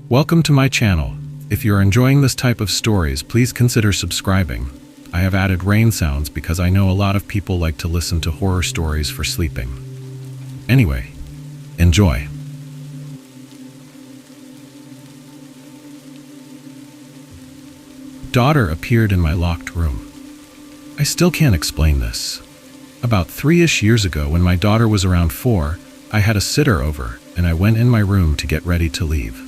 Welcome to my channel. If you're enjoying this type of stories, please consider subscribing. I have added rain sounds because I know a lot of people like to listen to horror stories for sleeping. Anyway, enjoy. Daughter appeared in my locked room. I still can't explain this. About 3-ish years ago, when my daughter was around 4, I had a sitter over, and I went in my room to get ready to leave.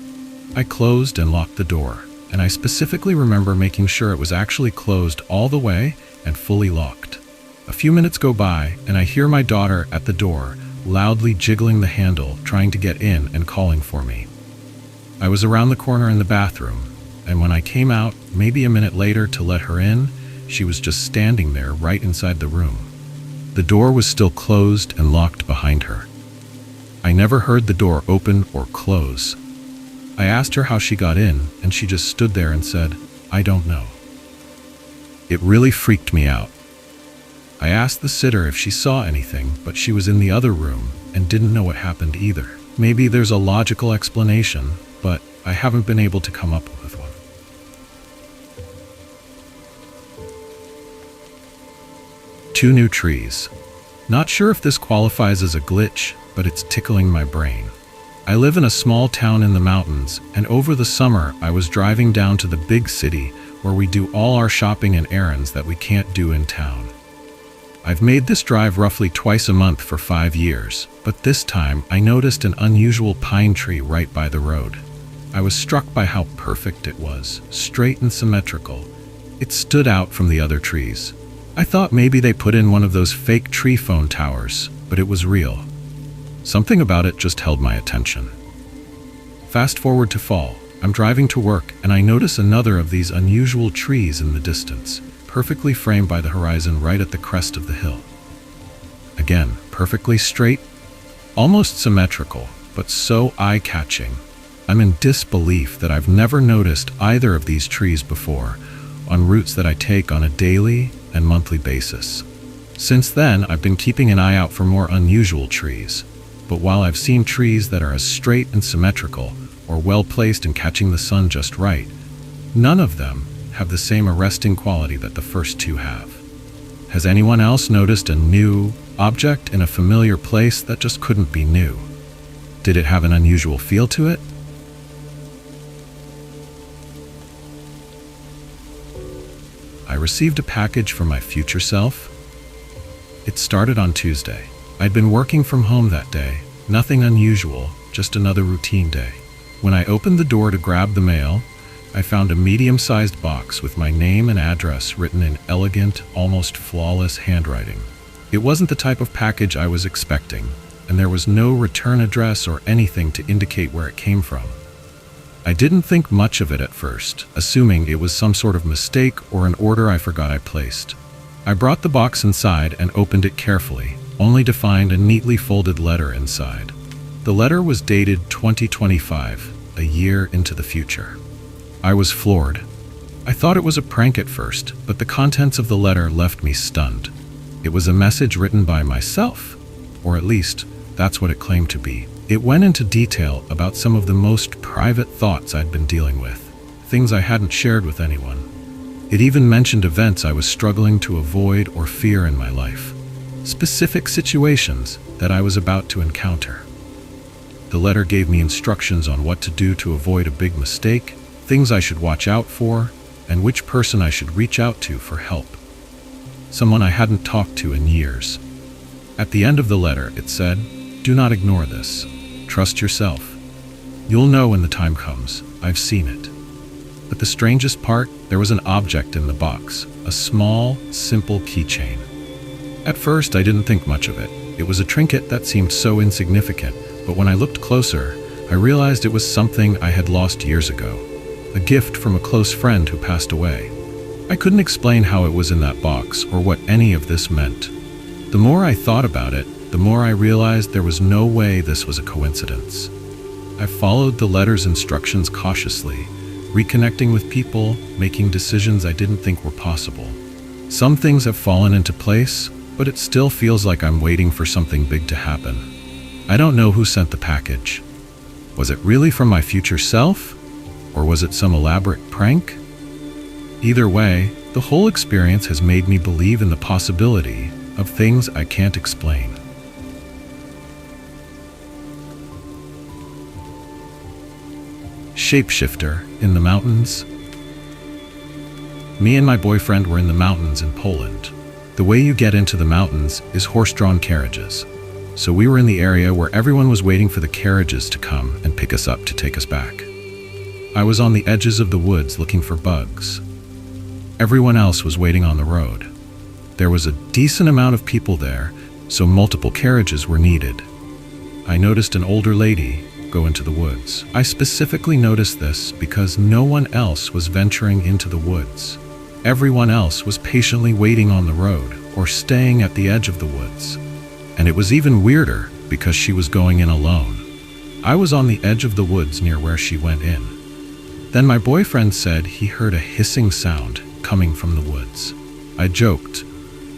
I closed and locked the door, and I specifically remember making sure it was actually closed all the way and fully locked. A few minutes go by, and I hear my daughter at the door, loudly jiggling the handle, trying to get in and calling for me. I was around the corner in the bathroom, and when I came out, maybe a minute later to let her in, she was just standing there right inside the room. The door was still closed and locked behind her. I never heard the door open or close. I asked her how she got in, and she just stood there and said, "I don't know." It really freaked me out. I asked the sitter if she saw anything, but she was in the other room and didn't know what happened either. Maybe there's a logical explanation, but I haven't been able to come up with one. Two new trees. Not sure if this qualifies as a glitch, but it's tickling my brain. I live in a small town in the mountains, and over the summer I was driving down to the big city where we do all our shopping and errands that we can't do in town. I've made this drive roughly twice a month for 5 years, but this time I noticed an unusual pine tree right by the road. I was struck by how perfect it was, straight and symmetrical. It stood out from the other trees. I thought maybe they put in one of those fake tree phone towers, but it was real. Something about it just held my attention. Fast forward to fall. I'm driving to work, and I notice another of these unusual trees in the distance, perfectly framed by the horizon right at the crest of the hill. Again, perfectly straight, almost symmetrical, but so eye-catching. I'm in disbelief that I've never noticed either of these trees before on routes that I take on a daily and monthly basis. Since then, I've been keeping an eye out for more unusual trees. But while I've seen trees that are as straight and symmetrical, or well-placed and catching the sun just right, none of them have the same arresting quality that the first two have. Has anyone else noticed a new object in a familiar place that just couldn't be new? Did it have an unusual feel to it? I received a package from my future self. It started on Tuesday. I'd been working from home that day, nothing unusual, just another routine day. When I opened the door to grab the mail, I found a medium-sized box with my name and address written in elegant, almost flawless handwriting. It wasn't the type of package I was expecting, and there was no return address or anything to indicate where it came from. I didn't think much of it at first, assuming it was some sort of mistake or an order I forgot I placed. I brought the box inside and opened it carefully, only to find a neatly folded letter inside. The letter was dated 2025, a year into the future. I was floored. I thought it was a prank at first, but the contents of the letter left me stunned. It was a message written by myself, or at least, that's what it claimed to be. It went into detail about some of the most private thoughts I'd been dealing with, things I hadn't shared with anyone. It even mentioned events I was struggling to avoid or fear in my life. Specific situations that I was about to encounter. The letter gave me instructions on what to do to avoid a big mistake, things I should watch out for, and which person I should reach out to for help. Someone I hadn't talked to in years. At the end of the letter, it said, "Do not ignore this. Trust yourself. You'll know when the time comes. I've seen it." But the strangest part, there was an object in the box, a small, simple keychain. At first, I didn't think much of it. It was a trinket that seemed so insignificant, but when I looked closer, I realized it was something I had lost years ago, a gift from a close friend who passed away. I couldn't explain how it was in that box or what any of this meant. The more I thought about it, the more I realized there was no way this was a coincidence. I followed the letter's instructions cautiously, reconnecting with people, making decisions I didn't think were possible. Some things have fallen into place, but it still feels like I'm waiting for something big to happen. I don't know who sent the package. Was it really from my future self? Or was it some elaborate prank? Either way, the whole experience has made me believe in the possibility of things I can't explain. Shapeshifter in the mountains. Me and my boyfriend were in the mountains in Poland. The way you get into the mountains is horse-drawn carriages. So we were in the area where everyone was waiting for the carriages to come and pick us up to take us back. I was on the edges of the woods looking for bugs. Everyone else was waiting on the road. There was a decent amount of people there, so multiple carriages were needed. I noticed an older lady go into the woods. I specifically noticed this because no one else was venturing into the woods. Everyone else was patiently waiting on the road or staying at the edge of the woods. And it was even weirder because she was going in alone. I was on the edge of the woods near where she went in. Then my boyfriend said he heard a hissing sound coming from the woods. I joked,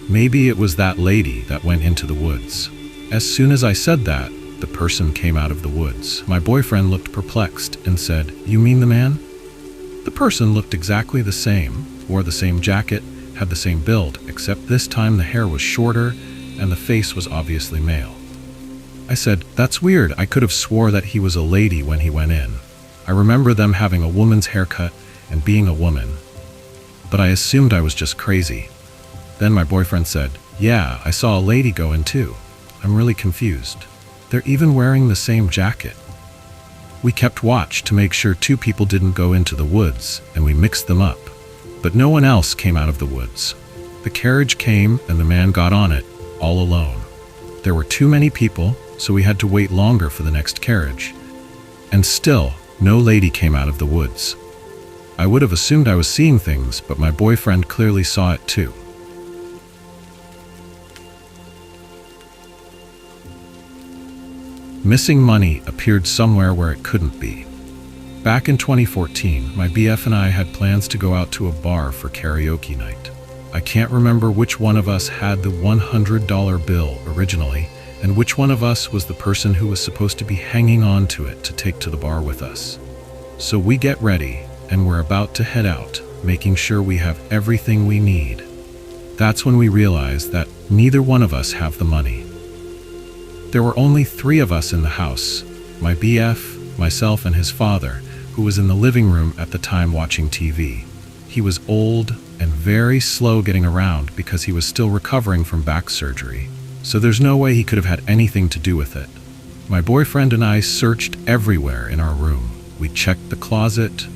maybe it was that lady that went into the woods. As soon as I said that, the person came out of the woods. My boyfriend looked perplexed and said, "You mean the man?" The person looked exactly the same, wore the same jacket, had the same build, except this time the hair was shorter and the face was obviously male. I said, "That's weird. I could have swore that he was a lady when he went in. I remember them having a woman's haircut and being a woman. But I assumed I was just crazy." Then my boyfriend said, "Yeah, I saw a lady go in too. I'm really confused. They're even wearing the same jacket." We kept watch to make sure two people didn't go into the woods, and we mixed them up. But no one else came out of the woods. The carriage came and the man got on it, all alone. There were too many people, so we had to wait longer for the next carriage. And still, no lady came out of the woods. I would have assumed I was seeing things, but my boyfriend clearly saw it too. Missing money appeared somewhere where it couldn't be. Back in 2014, my BF and I had plans to go out to a bar for karaoke night. I can't remember which one of us had the $100 bill originally, and which one of us was the person who was supposed to be hanging on to it to take to the bar with us. So we get ready, and we're about to head out, making sure we have everything we need. That's when we realize that neither one of us have the money. There were only 3 of us in the house, my BF, myself, and his father, who was in the living room at the time watching TV. He was old and very slow getting around because he was still recovering from back surgery, so there's no way he could have had anything to do with it. My boyfriend and I searched everywhere in our room. We checked the closet,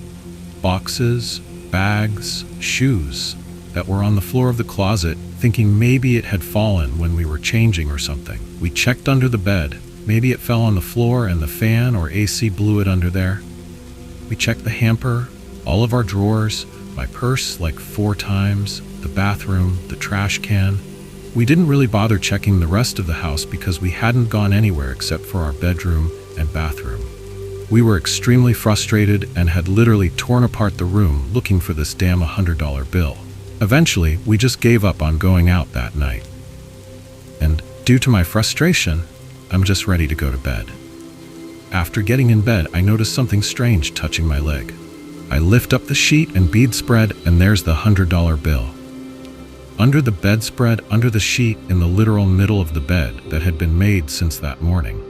boxes, bags, shoes that were on the floor of the closet, thinking maybe it had fallen when we were changing or something. We checked under the bed. Maybe it fell on the floor and the fan or AC blew it under there. We checked the hamper, all of our drawers, my purse like 4 times, the bathroom, the trash can. We didn't really bother checking the rest of the house because we hadn't gone anywhere except for our bedroom and bathroom. We were extremely frustrated and had literally torn apart the room looking for this damn $100 bill. Eventually, we just gave up on going out that night. And due to my frustration, I'm just ready to go to bed. After getting in bed, I noticed something strange touching my leg. I lift up the sheet and bead spread, and there's the $100 bill. Under the bedspread, under the sheet, in the literal middle of the bed that had been made since that morning.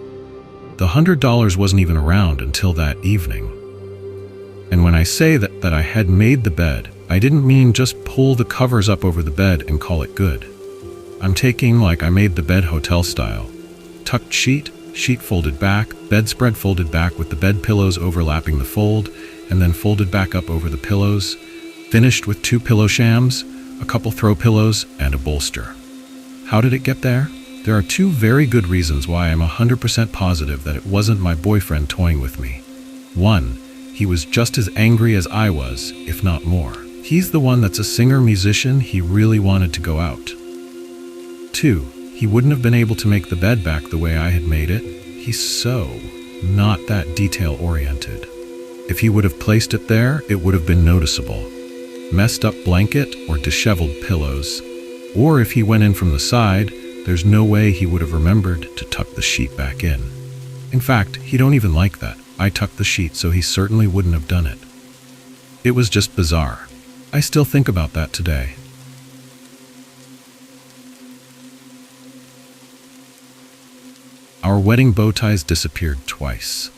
The $100 wasn't even around until that evening. And when I say that I had made the bed, I didn't mean just pull the covers up over the bed and call it good. I'm taking like I made the bed hotel style. Tucked sheet folded back, bedspread folded back with the bed pillows overlapping the fold, and then folded back up over the pillows, finished with 2 pillow shams, a couple throw pillows, and a bolster. How did it get there? There are 2 very good reasons why I'm 100% positive that it wasn't my boyfriend toying with me. 1, he was just as angry as I was, if not more. He's the one that's a singer-musician, he really wanted to go out. 2, he wouldn't have been able to make the bed back the way I had made it. He's so not that detail-oriented. If he would have placed it there, it would have been noticeable. Messed up blanket or disheveled pillows. Or if he went in from the side, there's no way he would have remembered to tuck the sheet back in. In fact, he don't even like that. I tucked the sheet, so he certainly wouldn't have done it. It was just bizarre. I still think about that today. Our wedding bow ties disappeared twice.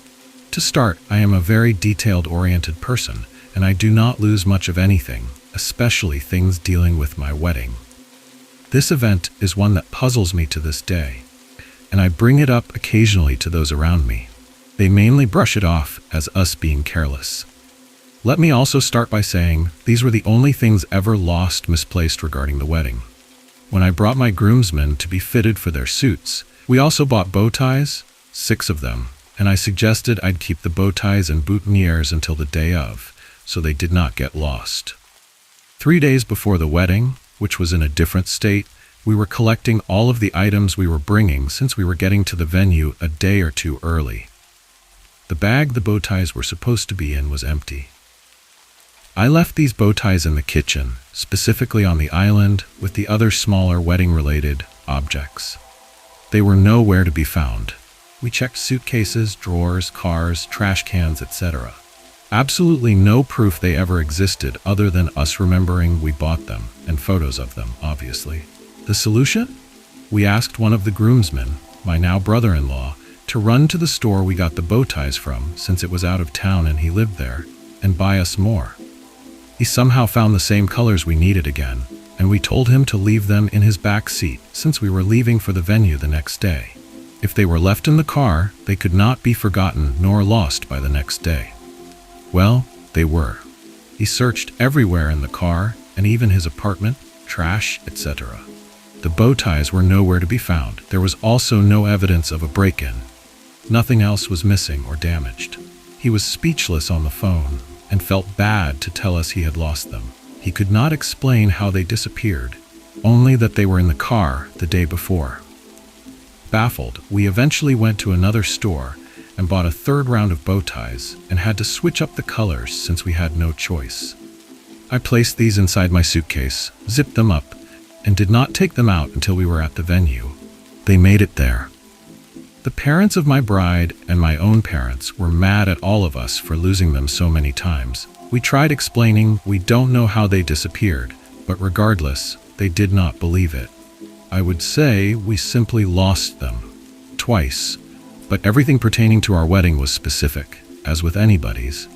To start, I am a very detailed-oriented person, and I do not lose much of anything, especially things dealing with my wedding. This event is one that puzzles me to this day, and I bring it up occasionally to those around me. They mainly brush it off as us being careless. Let me also start by saying these were the only things ever misplaced regarding the wedding. When I brought my groomsmen to be fitted for their suits, we also bought bow ties, 6 of them, and I suggested I'd keep the bow ties and boutonnieres until the day of, so they did not get lost. 3 days before the wedding, which was in a different state, we were collecting all of the items we were bringing since we were getting to the venue a day or two early. The bag the bow ties were supposed to be in was empty. I left these bow ties in the kitchen, specifically on the island, with the other smaller wedding-related objects. They were nowhere to be found. We checked suitcases, drawers, cars, trash cans, etc. Absolutely no proof they ever existed other than us remembering we bought them, and photos of them, obviously. The solution? We asked one of the groomsmen, my now brother-in-law, to run to the store we got the bow ties from, since it was out of town and he lived there, and buy us more. He somehow found the same colors we needed again, and we told him to leave them in his back seat since we were leaving for the venue the next day. If they were left in the car, they could not be forgotten nor lost by the next day. Well, they were. He searched everywhere in the car, and even his apartment, trash, etc. The bow ties were nowhere to be found. There was also no evidence of a break-in. Nothing else was missing or damaged. He was speechless on the phone and felt bad to tell us he had lost them. He could not explain how they disappeared, only that they were in the car the day before. Baffled, we eventually went to another store and bought a 3rd round of bow ties and had to switch up the colors since we had no choice. I placed these inside my suitcase, zipped them up, and did not take them out until we were at the venue. They made it there. The parents of my bride and my own parents were mad at all of us for losing them so many times. We tried explaining we don't know how they disappeared, but regardless, they did not believe it. I would say we simply lost them. Twice. But everything pertaining to our wedding was specific, as with anybody's,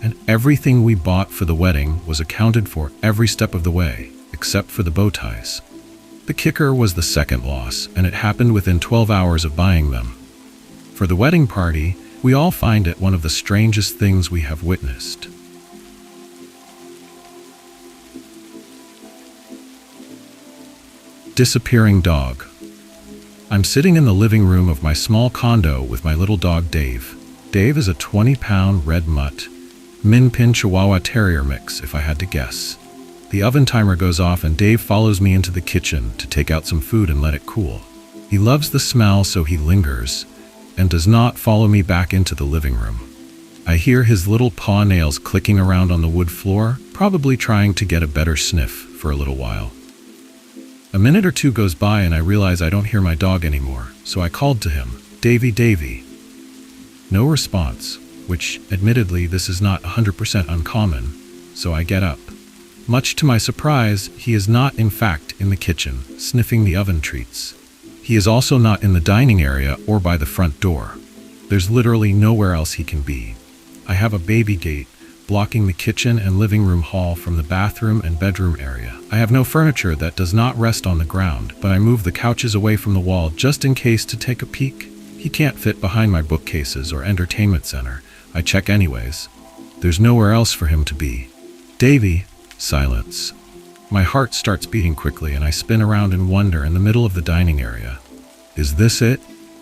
and everything we bought for the wedding was accounted for every step of the way, except for the bow ties. The kicker was the second loss, and it happened within 12 hours of buying them. For the wedding party, we all find it one of the strangest things we have witnessed. Disappearing dog. I'm sitting in the living room of my small condo with my little dog Dave. Dave is a 20-pound red mutt, Min Pin Chihuahua Terrier mix, if I had to guess. The oven timer goes off and Dave follows me into the kitchen to take out some food and let it cool. He loves the smell, so he lingers and does not follow me back into the living room. I hear his little paw nails clicking around on the wood floor, probably trying to get a better sniff for a little while. A minute or two goes by and I realize I don't hear my dog anymore, so I called to him, "Davy, Davy." No response, which, admittedly, this is not 100% uncommon, so I get up. Much to my surprise, he is not, in fact, in the kitchen, sniffing the oven treats. He is also not in the dining area or by the front door. There's literally nowhere else he can be. I have a baby gate blocking the kitchen and living room hall from the bathroom and bedroom area. I have no furniture that does not rest on the ground, but I move the couches away from the wall just in case to take a peek. He can't fit behind my bookcases or entertainment center. I check anyways. There's nowhere else for him to be. Davy. Silence. My heart starts beating quickly and I spin around in wonder in the middle of the dining area. Is this it?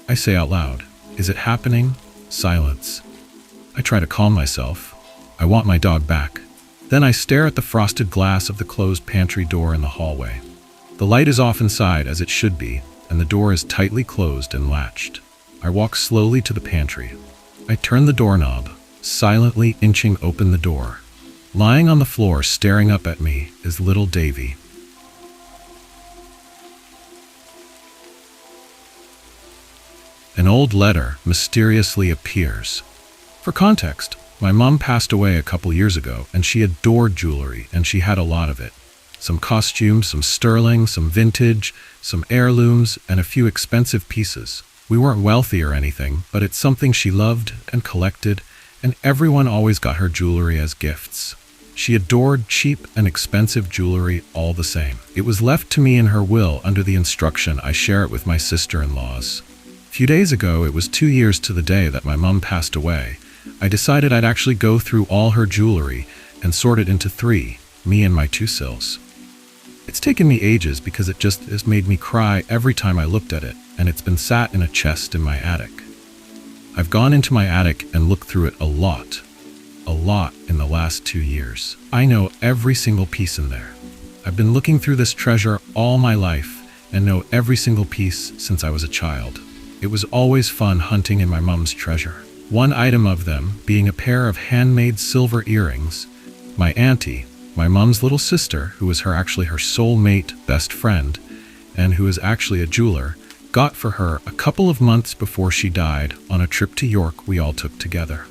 I say out loud. Is it happening? Silence. I try to calm myself. I want my dog back. Then I stare at the frosted glass of the closed pantry door in the hallway. The light is off inside, as it should be, and the door is tightly closed and latched. I walk slowly to the pantry. I turn the doorknob, silently inching open the door. Lying on the floor staring up at me is little Davy. An old letter mysteriously appears. For context, My mom passed away a couple years ago, and she adored jewelry, and she had a lot of it. Some costumes, some sterling, some vintage, some heirlooms, and a few expensive pieces. We weren't wealthy or anything, but it's something she loved and collected, and everyone always got her jewelry as gifts. She adored cheap and expensive jewelry all the same. It was left to me in her will under the instruction I share it with my sister-in-laws. A few days ago, it was 2 years to the day that my mom passed away. I decided I'd actually go through all her jewelry and sort it into 3, me and my 2 sills. It's taken me ages because it just has made me cry every time I looked at it, and it's been sat in a chest in my attic. I've gone into my attic and looked through it a lot in the last 2 years. I know every single piece in there. I've been looking through this treasure all my life and know every single piece since I was a child. It was always fun hunting in my mom's treasure. One item of them being a pair of handmade silver earrings my auntie, my mom's little sister, who was actually her soulmate best friend, and who is actually a jeweler, got for her a couple of months before she died on a trip to York we all took together.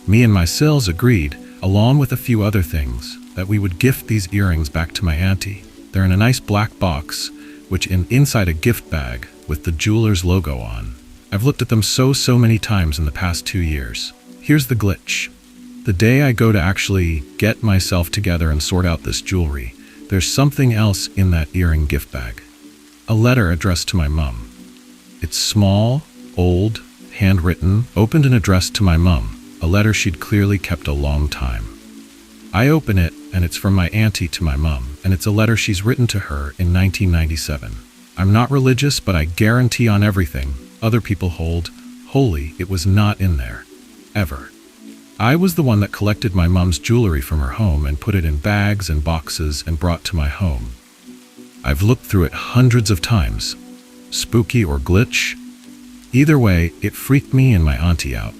Me and my sills agreed, along with a few other things, that we would gift these earrings back to my auntie. They're in a nice black box, which inside a gift bag with the jeweler's logo on. I've looked at them so many times in the past 2 years. Here's the glitch. The day I go to actually get myself together and sort out this jewelry, there's something else in that earring gift bag. A letter addressed to my mom. It's small, old, handwritten, opened and addressed to my mom, a letter she'd clearly kept a long time. I open it, and it's from my auntie to my mom, and it's a letter she's written to her in 1997. I'm not religious, but I guarantee on everything other people hold holy, it was not in there. Ever. I was the one that collected my mom's jewelry from her home and put it in bags and boxes and brought to my home. I've looked through it hundreds of times. Spooky or glitch? Either way, it freaked me and my auntie out.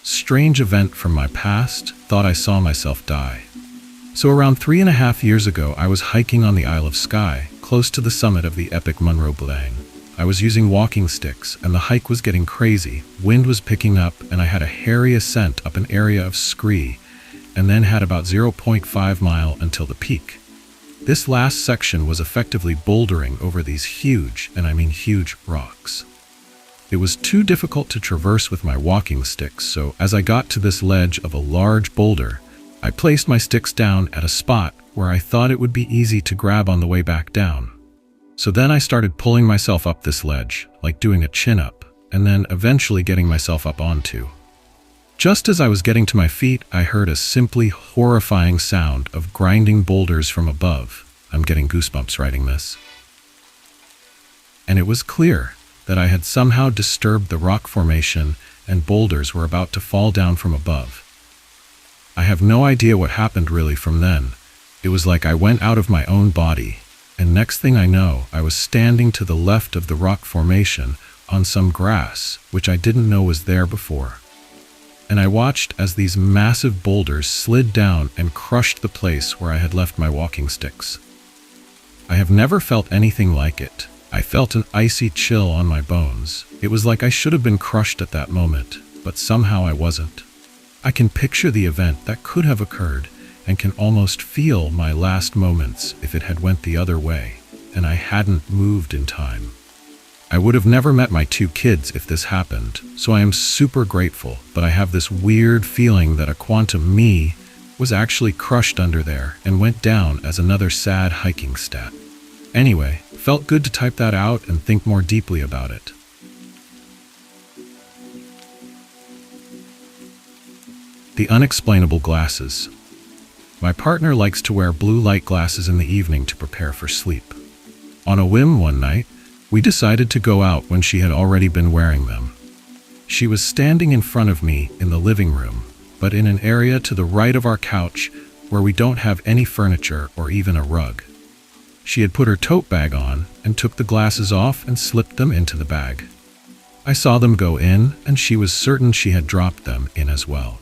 Strange event from my past, thought I saw myself die. So around 3.5 years ago, I was hiking on the Isle of Skye, close to the summit of the epic Munro Blang. I was using walking sticks, and the hike was getting crazy. Wind was picking up, and I had a hairy ascent up an area of scree, and then had about 0.5 mile until the peak. This last section was effectively bouldering over these huge, and I mean huge, rocks. It was too difficult to traverse with my walking sticks, so as I got to this ledge of a large boulder, I placed my sticks down at a spot where I thought it would be easy to grab on the way back down. So then I started pulling myself up this ledge, like doing a chin-up, and then eventually getting myself up onto. Just as I was getting to my feet, I heard a simply horrifying sound of grinding boulders from above. I'm getting goosebumps writing this. And it was clear that I had somehow disturbed the rock formation and boulders were about to fall down from above. I have no idea what happened really from then. It was like I went out of my own body, and next thing I know, I was standing to the left of the rock formation on some grass, which I didn't know was there before. And I watched as these massive boulders slid down and crushed the place where I had left my walking sticks. I have never felt anything like it. I felt an icy chill on my bones. It was like I should have been crushed at that moment, but somehow I wasn't. I can picture the event that could have occurred and can almost feel my last moments if it had went the other way and I hadn't moved in time. I would have never met my 2 kids if this happened, so I am super grateful, but I have this weird feeling that a quantum me was actually crushed under there and went down as another sad hiking stat. Anyway, felt good to type that out and think more deeply about it. The unexplainable glasses. My partner likes to wear blue light glasses in the evening to prepare for sleep. On a whim one night, we decided to go out when she had already been wearing them. She was standing in front of me in the living room, but in an area to the right of our couch where we don't have any furniture or even a rug. She had put her tote bag on and took the glasses off and slipped them into the bag. I saw them go in, and she was certain she had dropped them in as well.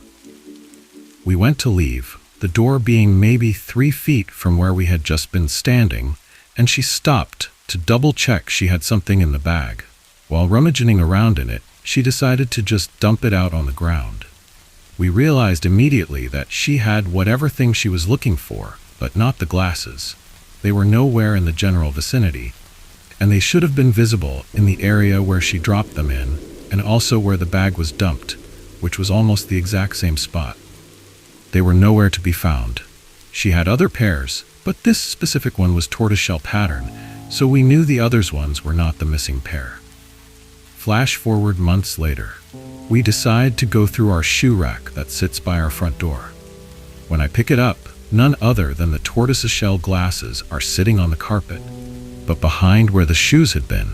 We went to leave, the door being maybe 3 feet from where we had just been standing, and she stopped to double-check she had something in the bag. While rummaging around in it, she decided to just dump it out on the ground. We realized immediately that she had whatever thing she was looking for, but not the glasses. They were nowhere in the general vicinity, and they should have been visible in the area where she dropped them in, and also where the bag was dumped, which was almost the exact same spot. They were nowhere to be found. She had other pairs, but this specific one was tortoiseshell pattern, so we knew the others ones were not the missing pair. Flash forward months later. We decide to go through our shoe rack that sits by our front door. When I pick it up, none other than the tortoiseshell glasses are sitting on the carpet, but behind where the shoes had been.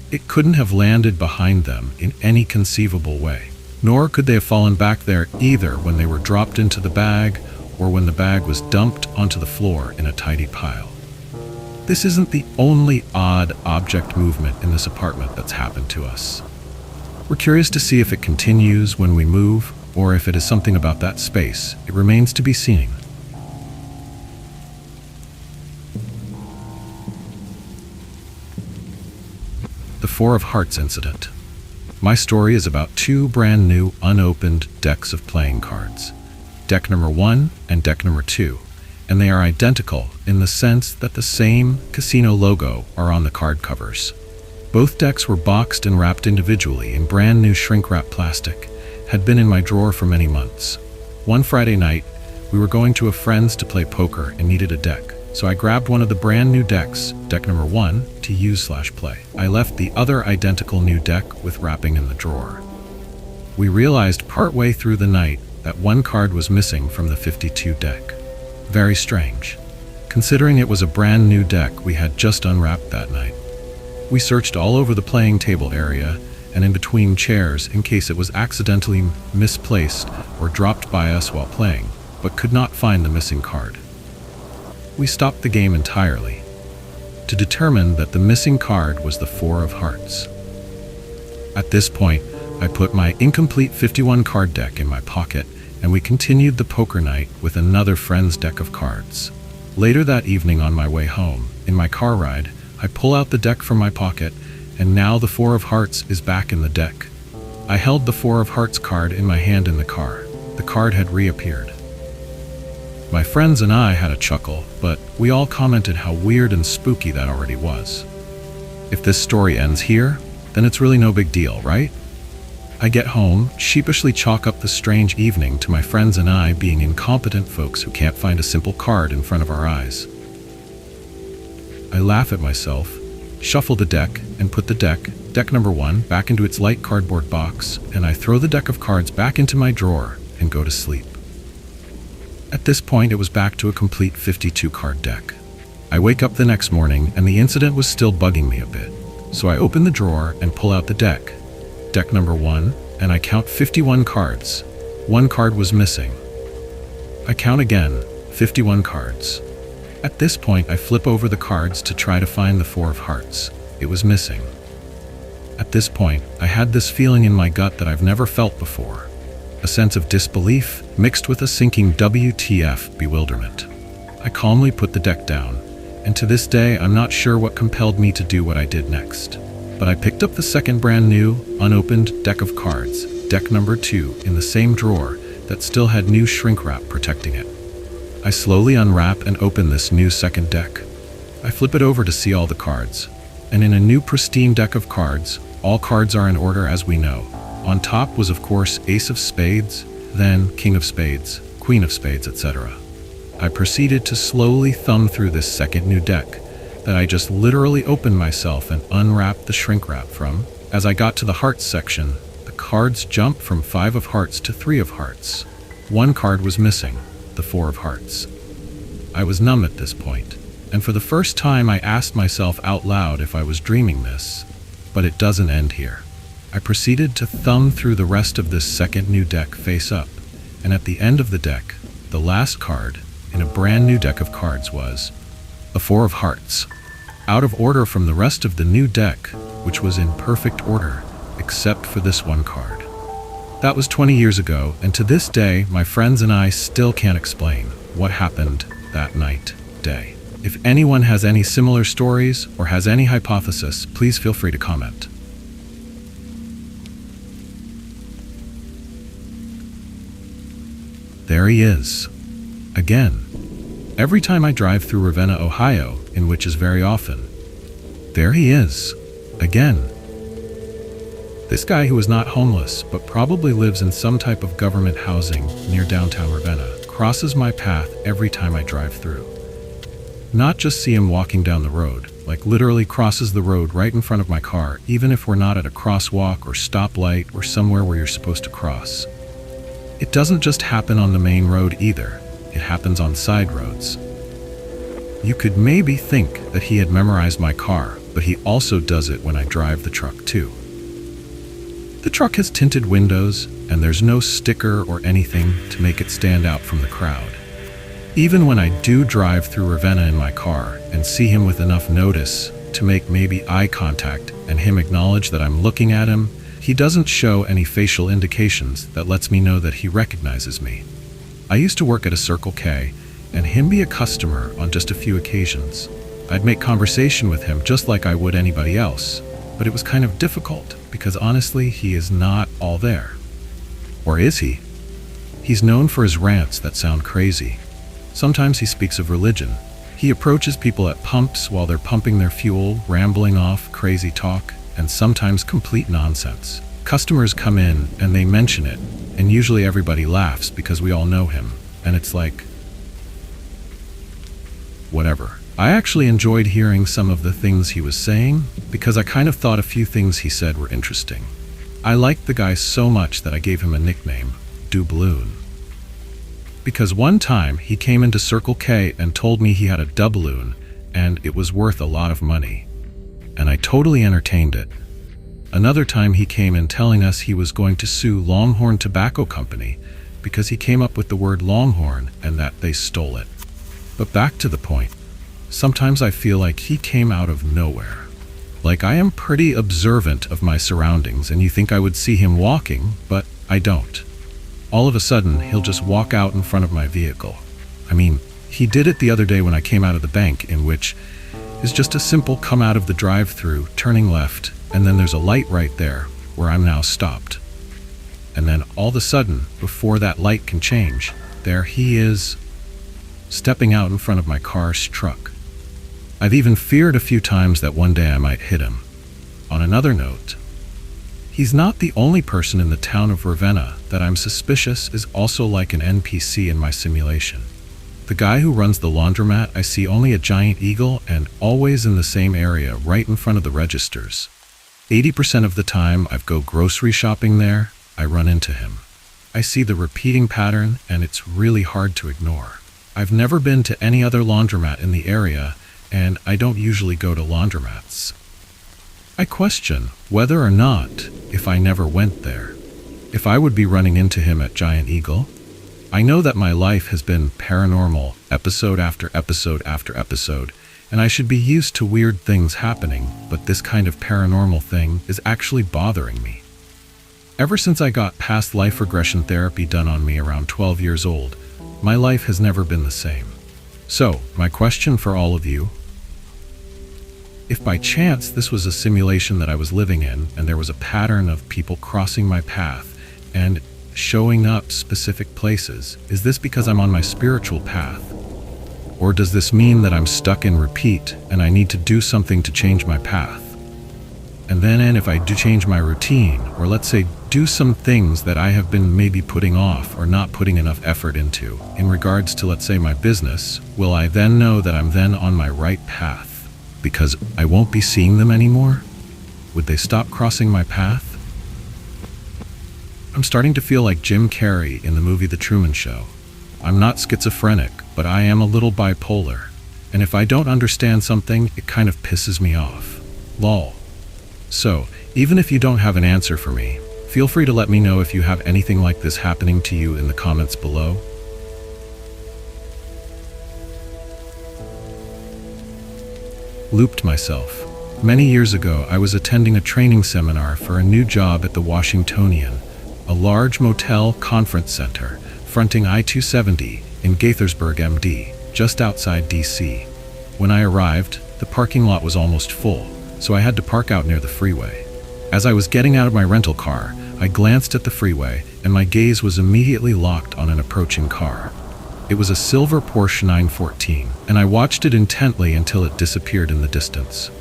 It couldn't have landed behind them in any conceivable way, nor could they have fallen back there either when they were dropped into the bag or when the bag was dumped onto the floor in a tidy pile. This isn't the only odd object movement in this apartment that's happened to us. We're curious to see if it continues when we move, or if it is something about that space. It remains to be seen. The Four of Hearts incident. My story is about two brand new, unopened decks of playing cards. Deck number 1 and deck number 2. And they are identical in the sense that the same casino logo are on the card covers. Both decks were boxed and wrapped individually in brand new shrink wrap plastic, had been in my drawer for many months. One Friday night, we were going to a friend's to play poker and needed a deck, so I grabbed one of the brand new decks, deck number 1, to use/play. I left the other identical new deck with wrapping in the drawer. We realized partway through the night that one card was missing from the 52 deck. Very strange, considering it was a brand new deck we had just unwrapped that night. We searched all over the playing table area and in between chairs in case it was accidentally misplaced or dropped by us while playing, but could not find the missing card. We stopped the game entirely to determine that the missing card was the Four of Hearts. At this point, I put my incomplete 51 card deck in my pocket and we continued the poker night with another friend's deck of cards. Later that evening on my way home, in my car ride, I pull out the deck from my pocket, and now the Four of Hearts is back in the deck. I held the Four of Hearts card in my hand in the car. The card had reappeared. My friends and I had a chuckle, but we all commented how weird and spooky that already was. If this story ends here, then it's really no big deal, right? I get home, sheepishly chalk up the strange evening to my friends and I being incompetent folks who can't find a simple card in front of our eyes. I laugh at myself, shuffle the deck, and put the deck number 1, back into its light cardboard box, and I throw the deck of cards back into my drawer and go to sleep. At this point, it was back to a complete 52 card deck. I wake up the next morning and the incident was still bugging me a bit, so I open the drawer and pull out the deck number 1, and I count 51 cards. One card was missing. I count again, 51 cards. At this point, I flip over the cards to try to find the Four of Hearts. It was missing. At this point, I had this feeling in my gut that I've never felt before. A sense of disbelief mixed with a sinking WTF bewilderment. I calmly put the deck down, and to this day, I'm not sure what compelled me to do what I did next. But I picked up the second brand new, unopened deck of cards, deck number 2, in the same drawer that still had new shrink wrap protecting it. I slowly unwrap and open this new second deck. I flip it over to see all the cards, and in a new pristine deck of cards, all cards are in order as we know. On top was of course Ace of Spades, then King of Spades, Queen of Spades, etc. I proceeded to slowly thumb through this second new deck that I just literally opened myself and unwrapped the shrink wrap from. As I got to the hearts section, the cards jumped from 5 of hearts to 3 of hearts. One card was missing, the 4 of hearts. I was numb at this point, and for the first time I asked myself out loud if I was dreaming this, but it doesn't end here. I proceeded to thumb through the rest of this second new deck face up, and at the end of the deck, the last card in a brand new deck of cards was a 4 of hearts. Out of order from the rest of the new deck, which was in perfect order, except for this one card. That was 20 years ago, and to this day, my friends and I still can't explain what happened that night, day. If anyone has any similar stories or has any hypothesis, please feel free to comment. There he is. Again. Every time I drive through Ravenna, Ohio, in which is very often. There he is. Again. This guy who is not homeless, but probably lives in some type of government housing near downtown Ravenna, crosses my path every time I drive through. Not just see him walking down the road, like literally crosses the road right in front of my car, even if we're not at a crosswalk or stoplight or somewhere where you're supposed to cross. It doesn't just happen on the main road either. It happens on side roads. You could maybe think that he had memorized my car, but he also does it when I drive the truck too. The truck has tinted windows, and there's no sticker or anything to make it stand out from the crowd. Even when I do drive through Ravenna in my car and see him with enough notice to make maybe eye contact and him acknowledge that I'm looking at him, he doesn't show any facial indications that lets me know that he recognizes me. I used to work at a Circle K, and him be a customer on just a few occasions. I'd make conversation with him just like I would anybody else, but it was kind of difficult because honestly, he is not all there. Or is he? He's known for his rants that sound crazy. Sometimes he speaks of religion. He approaches people at pumps while they're pumping their fuel, rambling off crazy talk, and sometimes complete nonsense. Customers come in and they mention it, and usually everybody laughs because we all know him, and it's like, whatever. I actually enjoyed hearing some of the things he was saying because I kind of thought a few things he said were interesting. I liked the guy so much that I gave him a nickname, Doubloon. Because one time he came into Circle K and told me he had a doubloon and it was worth a lot of money. And I totally entertained it. Another time he came in telling us he was going to sue Longhorn Tobacco Company because he came up with the word Longhorn and that they stole it. But back to the point. Sometimes I feel like he came out of nowhere. Like I am pretty observant of my surroundings and you think I would see him walking, but I don't. All of a sudden, he'll just walk out in front of my vehicle. I mean, he did it the other day when I came out of the bank, in which is just a simple come out of the drive-through, turning left, and then there's a light right there where I'm now stopped. And then all of a sudden, before that light can change, there he is, stepping out in front of my car's truck. I've even feared a few times that one day I might hit him. On another note, he's not the only person in the town of Ravenna that I'm suspicious is also like an NPC in my simulation. The guy who runs the laundromat, I see only a giant eagle and always in the same area right in front of the registers. 80% of the time I go grocery shopping there, I run into him. I see the repeating pattern and it's really hard to ignore. I've never been to any other laundromat in the area and I don't usually go to laundromats. I question whether or not, if I never went there, if I would be running into him at Giant Eagle. I know that my life has been paranormal episode after episode after episode, and I should be used to weird things happening, but this kind of paranormal thing is actually bothering me. Ever since I got past life regression therapy done on me around 12 years old, my life has never been the same. So, my question for all of you, if by chance this was a simulation that I was living in and there was a pattern of people crossing my path and showing up specific places, is this because I'm on my spiritual path? Or does this mean that I'm stuck in repeat and I need to do something to change my path? And then if I do change my routine, or let's say do some things that I have been maybe putting off or not putting enough effort into, in regards to let's say my business, will I then know that I'm then on my right path? Because I won't be seeing them anymore? Would they stop crossing my path? I'm starting to feel like Jim Carrey in the movie The Truman Show. I'm not schizophrenic, but I am a little bipolar. And if I don't understand something, it kind of pisses me off. Lol. So, even if you don't have an answer for me, feel free to let me know if you have anything like this happening to you in the comments below. Looped myself. Many years ago, I was attending a training seminar for a new job at the Washingtonian, a large motel conference center fronting I-270 in Gaithersburg, MD, just outside DC. When I arrived, the parking lot was almost full, so I had to park out near the freeway. As I was getting out of my rental car, I glanced at the freeway, and my gaze was immediately locked on an approaching car. It was a silver Porsche 914, and I watched it intently until it disappeared in the distance.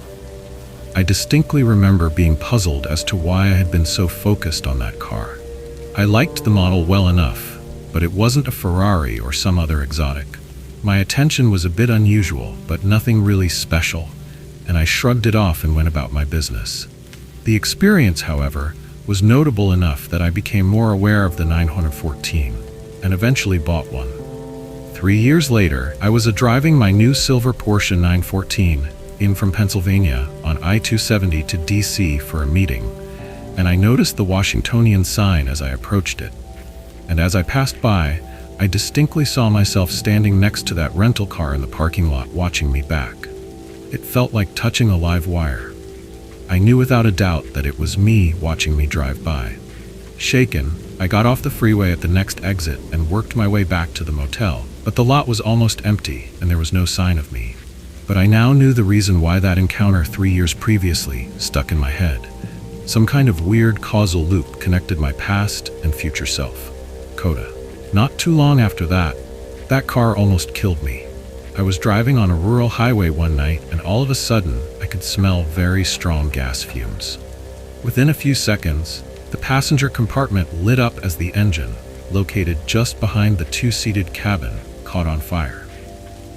I distinctly remember being puzzled as to why I had been so focused on that car. I liked the model well enough, but it wasn't a Ferrari or some other exotic. My attention was a bit unusual, but nothing really special, and I shrugged it off and went about my business. The experience, however, was notable enough that I became more aware of the 914, and eventually bought one. 3 years later, I was driving my new silver Porsche 914 in from Pennsylvania on I-270 to DC for a meeting, and I noticed the Washingtonian sign as I approached it. And as I passed by, I distinctly saw myself standing next to that rental car in the parking lot watching me back. It felt like touching a live wire. I knew without a doubt that it was me watching me drive by. Shaken, I got off the freeway at the next exit and worked my way back to the motel, but the lot was almost empty and there was no sign of me. But I now knew the reason why that encounter 3 years previously stuck in my head. Some kind of weird causal loop connected my past and future self. Coda. Not too long after that car almost killed me. I was driving on a rural highway one night, and all of a sudden, I could smell very strong gas fumes. Within a few seconds, the passenger compartment lit up as the engine, located just behind the two-seated cabin, caught on fire.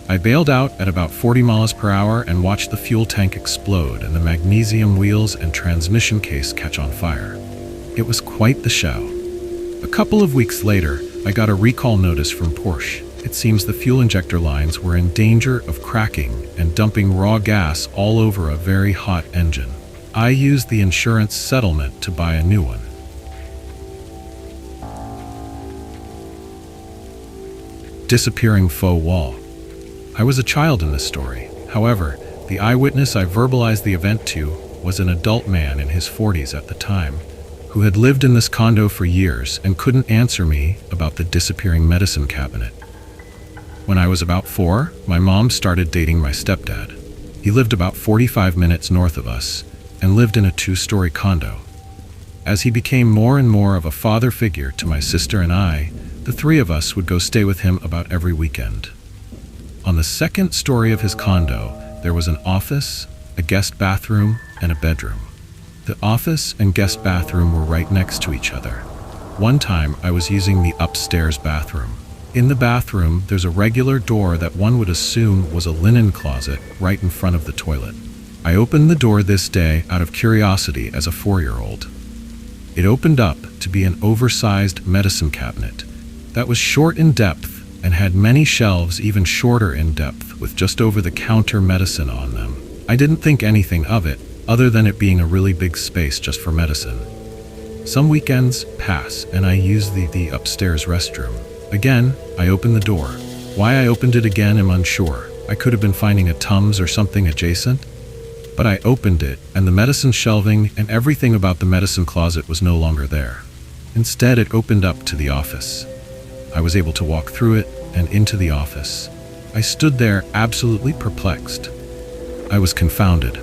I bailed out at about 40 miles per hour and watched the fuel tank explode and the magnesium wheels and transmission case catch on fire. It was quite the show. A couple of weeks later, I got a recall notice from Porsche. It seems the fuel injector lines were in danger of cracking and dumping raw gas all over a very hot engine. I used the insurance settlement to buy a new one. Disappearing faux wall. I was a child in this story. However, the eyewitness I verbalized the event to was an adult man in his 40s at the time, who had lived in this condo for years and couldn't answer me about the disappearing medicine cabinet. When I was about 4, my mom started dating my stepdad. He lived about 45 minutes north of us and lived in a 2-story condo. As he became more and more of a father figure to my sister and I, the 3 of us would go stay with him about every weekend. On the 2nd story of his condo, there was an office, a guest bathroom, and a bedroom. The office and guest bathroom were right next to each other. One time, I was using the upstairs bathroom. In the bathroom, there's a regular door that one would assume was a linen closet right in front of the toilet. I opened the door this day out of curiosity as a 4-year-old. It opened up to be an oversized medicine cabinet that was short in depth and had many shelves even shorter in depth with just over-the-counter medicine on them. I didn't think anything of it, other than it being a really big space just for medicine. Some weekends pass and I use the upstairs restroom. Again, I open the door. Why I opened it again, I'm unsure. I could have been finding a Tums or something adjacent. But I opened it, and the medicine shelving and everything about the medicine closet was no longer there. Instead, it opened up to the office. I was able to walk through it and into the office. I stood there absolutely perplexed. I was confounded.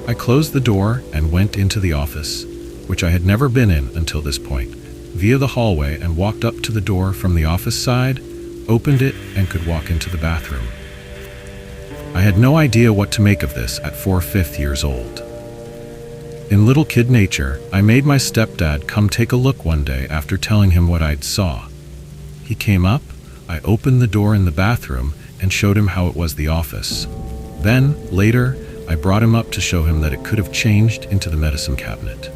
I closed the door and went into the office, which I had never been in until this point, via the hallway, and walked up to the door from the office side, opened it, and could walk into the bathroom. I had no idea what to make of this at 4 years old. In little kid nature, I made my stepdad come take a look one day after telling him what I'd saw. He came up, I opened the door in the bathroom, and showed him how it was the office. Then, later, I brought him up to show him that it could have changed into the medicine cabinet.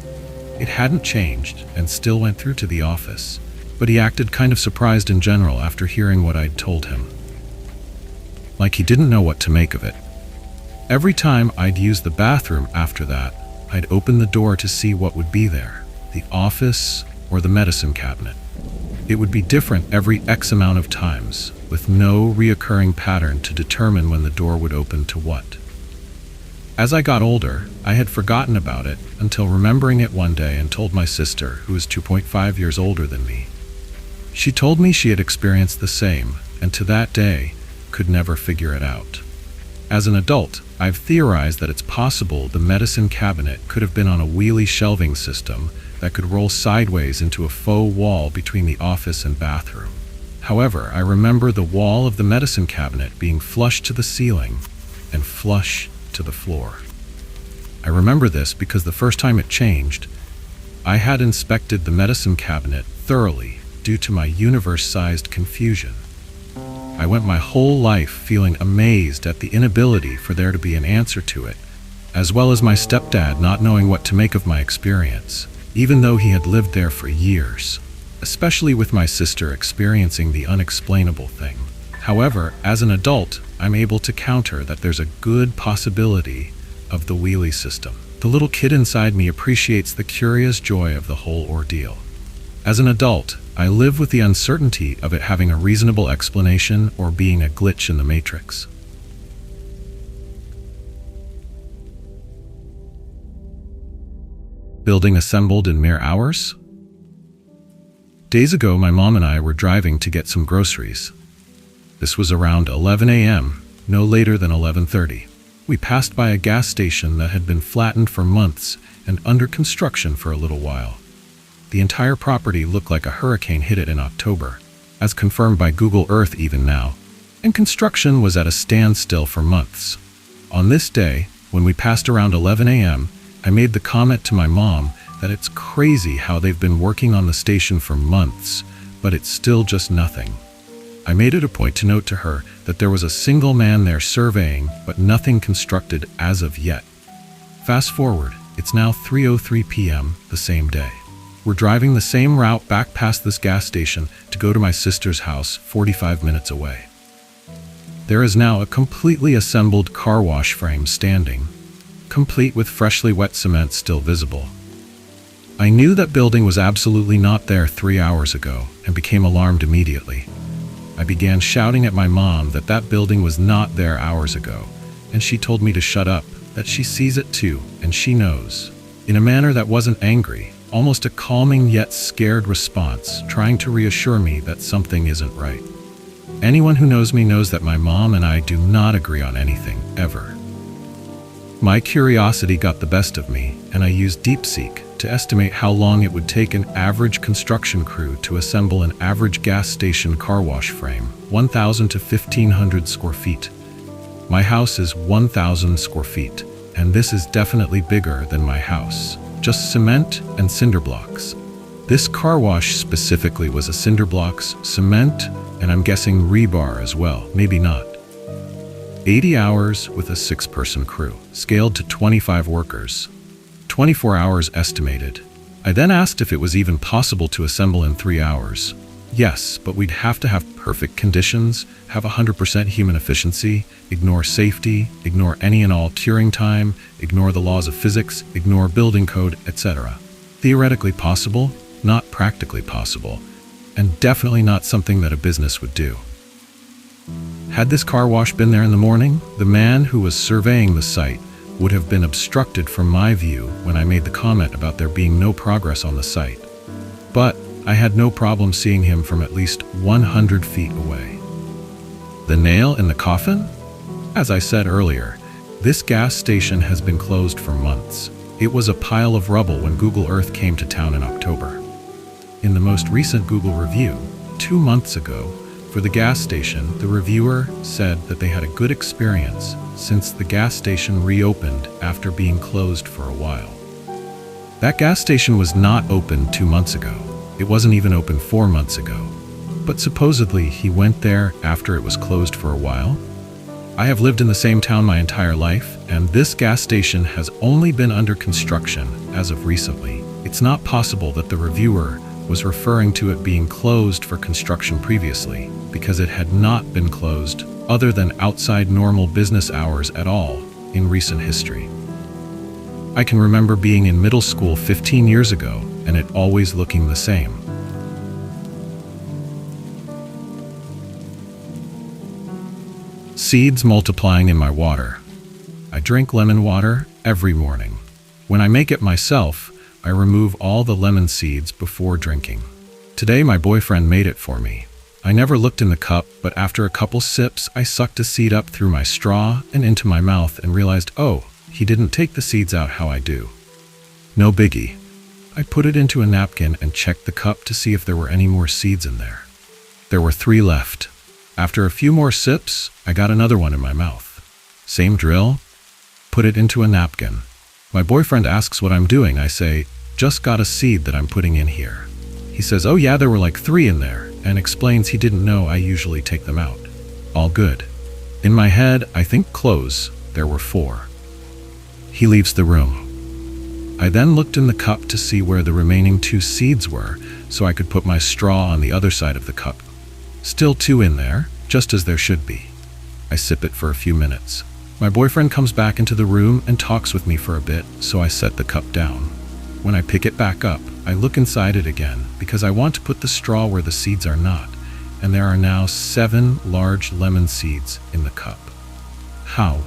It hadn't changed and still went through to the office, but he acted kind of surprised in general after hearing what I'd told him. Like he didn't know what to make of it. Every time I'd use the bathroom after that, I'd open the door to see what would be there, the office or the medicine cabinet. It would be different every X amount of times, with no reoccurring pattern to determine when the door would open to what. As I got older, I had forgotten about it until remembering it one day and told my sister, who is 2.5 years older than me. She told me she had experienced the same, and to that day, could never figure it out. As an adult, I've theorized that it's possible the medicine cabinet could have been on a wheelie shelving system that could roll sideways into a faux wall between the office and bathroom. However, I remember the wall of the medicine cabinet being flush to the ceiling and flush to the floor. I remember this because the first time it changed, I had inspected the medicine cabinet thoroughly due to my universe-sized confusion. I went my whole life feeling amazed at the inability for there to be an answer to it, as well as my stepdad not knowing what to make of my experience, even though he had lived there for years, especially with my sister experiencing the unexplainable thing. However, as an adult, I'm able to counter that there's a good possibility of the wheelie system. The little kid inside me appreciates the curious joy of the whole ordeal. As an adult, I live with the uncertainty of it having a reasonable explanation or being a glitch in the matrix. Building assembled in mere hours? Days ago, my mom and I were driving to get some groceries. This was around 11 a.m., no later than 11:30. We passed by a gas station that had been flattened for months and under construction for a little while. The entire property looked like a hurricane hit it in October, as confirmed by Google Earth even now, and construction was at a standstill for months. On this day, when we passed around 11 a.m., I made the comment to my mom that it's crazy how they've been working on the station for months, but it's still just nothing. I made it a point to note to her that there was a single man there surveying, but nothing constructed as of yet. Fast forward, it's now 3:03 p.m. the same day. We're driving the same route back past this gas station to go to my sister's house 45 minutes away. There is now a completely assembled car wash frame standing, complete with freshly wet cement still visible. I knew that building was absolutely not there 3 hours ago and became alarmed immediately. I began shouting at my mom that that building was not there hours ago, and she told me to shut up, that she sees it too, and she knows. In a manner that wasn't angry, almost a calming yet scared response, trying to reassure me that something isn't right. Anyone who knows me knows that my mom and I do not agree on anything, ever. My curiosity got the best of me, and I used DeepSeek to estimate how long it would take an average construction crew to assemble an average gas station car wash frame, 1,000 to 1,500 square feet. My house is 1,000 square feet, and this is definitely bigger than my house. Just cement and cinder blocks. This car wash specifically was a cinder blocks, cement, and I'm guessing rebar as well, maybe not. 80 hours with a 6-person crew, scaled to 25 workers. 24 hours estimated. I then asked if it was even possible to assemble in 3 hours. Yes, but we'd have to have perfect conditions, have 100% human efficiency, ignore safety, ignore any and all curing time, ignore the laws of physics, ignore building code, etc. Theoretically possible, not practically possible, and definitely not something that a business would do. Had this car wash been there in the morning, the man who was surveying the site would have been obstructed from my view when I made the comment about there being no progress on the site. But I had no problem seeing him from at least 100 feet away. The nail in the coffin? As I said earlier, this gas station has been closed for months. It was a pile of rubble when Google Earth came to town in October. In the most recent Google review, 2 months ago, for the gas station, the reviewer said that they had a good experience since the gas station reopened after being closed for a while. That gas station was not open 2 months ago. It wasn't even open 4 months ago. But supposedly he went there after it was closed for a while. I have lived in the same town my entire life, and this gas station has only been under construction as of recently. It's not possible that the reviewer was referring to it being closed for construction previously, because it had not been closed other than outside normal business hours at all in recent history. I can remember being in middle school 15 years ago and it always looking the same. Seeds multiplying in my water. I drink lemon water every morning. When I make it myself, I remove all the lemon seeds before drinking. Today my boyfriend made it for me. I never looked in the cup, but after a couple sips, I sucked a seed up through my straw and into my mouth and realized, oh, he didn't take the seeds out how I do. No biggie. I put it into a napkin and checked the cup to see if there were any more seeds in there. There were 3 left. After a few more sips, I got another one in my mouth. Same drill. Put it into a napkin. My boyfriend asks what I'm doing. I say, just got a seed that I'm putting in here. He says, oh yeah, there were like 3 in there, and explains he didn't know I usually take them out. All good. In my head, I think close, there were 4. He leaves the room. I then looked in the cup to see where the remaining 2 seeds were, so I could put my straw on the other side of the cup. Still 2 in there, just as there should be. I sip it for a few minutes. My boyfriend comes back into the room and talks with me for a bit, so I set the cup down. When I pick it back up, I look inside it again because I want to put the straw where the seeds are not, and there are now 7 large lemon seeds in the cup. How?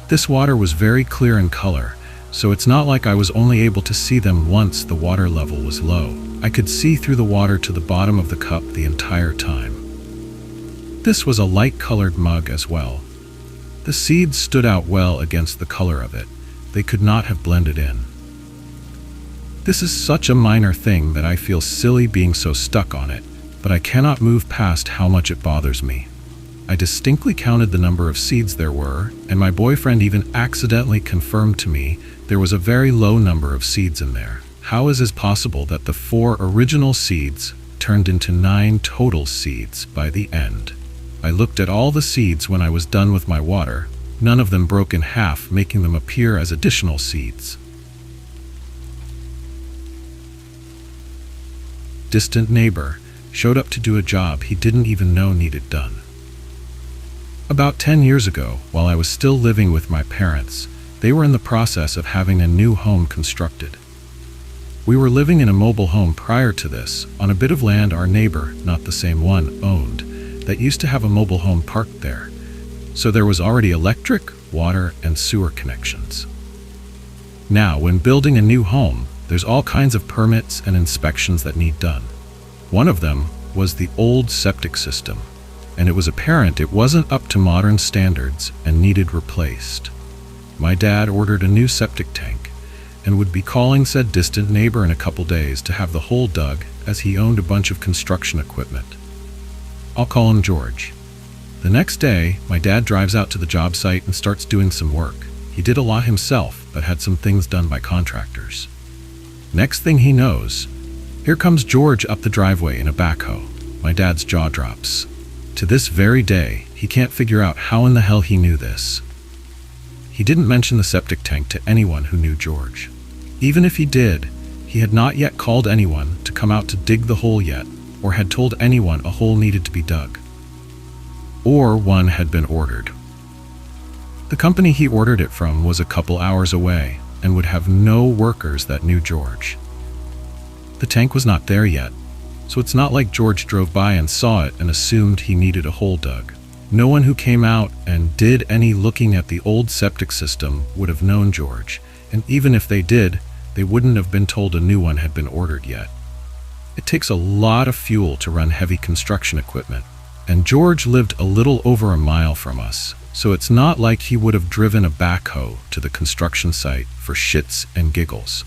This water was very clear in color, so it's not like I was only able to see them once the water level was low. I could see through the water to the bottom of the cup the entire time. This was a light-colored mug as well. The seeds stood out well against the color of it. They could not have blended in. This is such a minor thing that I feel silly being so stuck on it, but I cannot move past how much it bothers me. I distinctly counted the number of seeds there were, and my boyfriend even accidentally confirmed to me there was a very low number of seeds in there. How is it possible that the 4 original seeds turned into 9 total seeds by the end? I looked at all the seeds when I was done with my water. None of them broke in half, making them appear as additional seeds. Distant neighbor showed up to do a job he didn't even know needed done. About 10 years ago, while I was still living with my parents, they were in the process of having a new home constructed. We were living in a mobile home prior to this, on a bit of land our neighbor, not the same one, owned, that used to have a mobile home parked there. So there was already electric, water, and sewer connections. Now, when building a new home, there's all kinds of permits and inspections that need done. One of them was the old septic system, and it was apparent it wasn't up to modern standards and needed replaced. My dad ordered a new septic tank and would be calling said distant neighbor in a couple days to have the hole dug, as he owned a bunch of construction equipment. I'll call him George. The next day, my dad drives out to the job site and starts doing some work. He did a lot himself, but had some things done by contractors. Next thing he knows, here comes George up the driveway in a backhoe. My dad's jaw drops. To this very day, he can't figure out how in the hell he knew this. He didn't mention the septic tank to anyone who knew George. Even if he did, he had not yet called anyone to come out to dig the hole yet, or had told anyone a hole needed to be dug. Or one had been ordered. The company he ordered it from was a couple hours away, and would have no workers that knew George. The tank was not there yet, so it's not like George drove by and saw it and assumed he needed a hole dug. No one who came out and did any looking at the old septic system would have known George, and even if they did, they wouldn't have been told a new one had been ordered yet. It takes a lot of fuel to run heavy construction equipment, and George lived a little over a mile from us, so it's not like he would have driven a backhoe to the construction site for shits and giggles.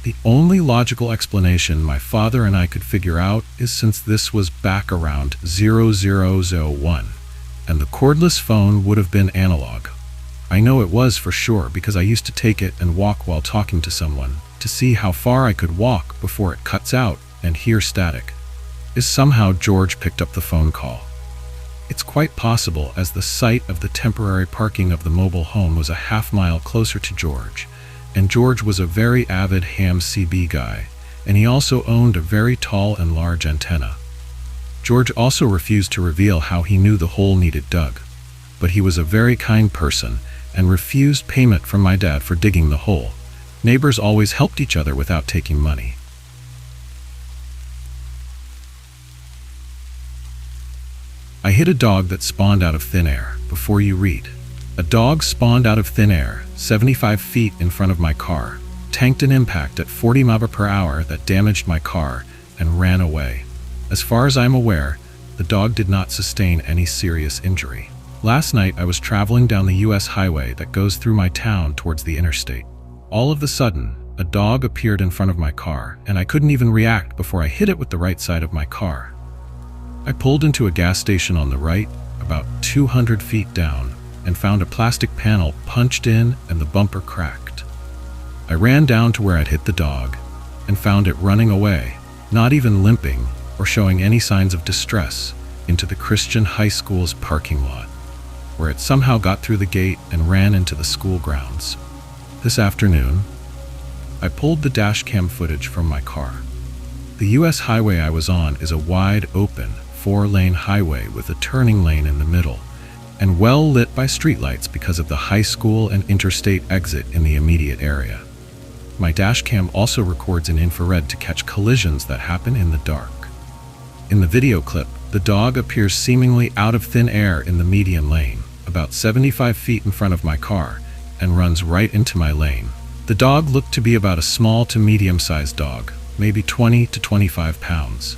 The only logical explanation my father and I could figure out is since this was back around 0001, and the cordless phone would have been analog. I know it was for sure because I used to take it and walk while talking to someone to see how far I could walk before it cuts out and hear static. Is somehow George picked up the phone call. It's quite possible, as the site of the temporary parking of the mobile home was a half-mile closer to George, and George was a very avid ham CB guy, and he also owned a very tall and large antenna. George also refused to reveal how he knew the hole needed dug, but he was a very kind person and refused payment from my dad for digging the hole. Neighbors always helped each other without taking money. I hit a dog that spawned out of thin air. Before you read, a dog spawned out of thin air, 75 feet in front of my car, tanked an impact at 40 mph that damaged my car, and ran away. As far as I'm aware, the dog did not sustain any serious injury. Last night I was traveling down the US highway that goes through my town towards the interstate. All of a sudden, a dog appeared in front of my car, and I couldn't even react before I hit it with the right side of my car. I pulled into a gas station on the right, about 200 feet down, and found a plastic panel punched in and the bumper cracked. I ran down to where I'd hit the dog and found it running away, not even limping or showing any signs of distress, into the Christian high school's parking lot, where it somehow got through the gate and ran into the school grounds. This afternoon, I pulled the dash cam footage from my car. The US highway I was on is a wide open, 4-lane highway with a turning lane in the middle, and well lit by streetlights because of the high school and interstate exit in the immediate area. My dash cam also records in infrared to catch collisions that happen in the dark. In the video clip, the dog appears seemingly out of thin air in the median lane, about 75 feet in front of my car, and runs right into my lane. The dog looked to be about a small to medium-sized dog, maybe 20 to 25 pounds.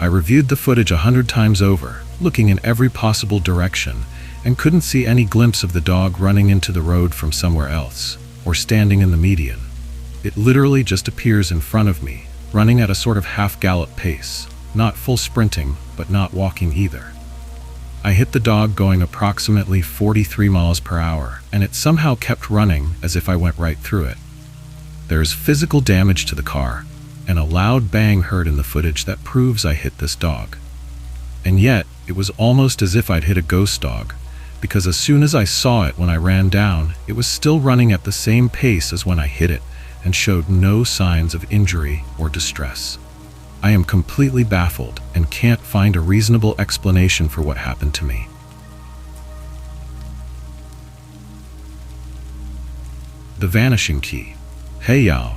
I reviewed the footage 100 times over, looking in every possible direction, and couldn't see any glimpse of the dog running into the road from somewhere else, or standing in the median. It literally just appears in front of me, running at a sort of half-gallop pace, not full sprinting, but not walking either. I hit the dog going approximately 43 miles per hour, and it somehow kept running as if I went right through it. There is physical damage to the car, and a loud bang heard in the footage that proves I hit this dog. And yet, it was almost as if I'd hit a ghost dog, because as soon as I saw it when I ran down, it was still running at the same pace as when I hit it, and showed no signs of injury or distress. I am completely baffled and can't find a reasonable explanation for what happened to me. The vanishing key. Hey y'all.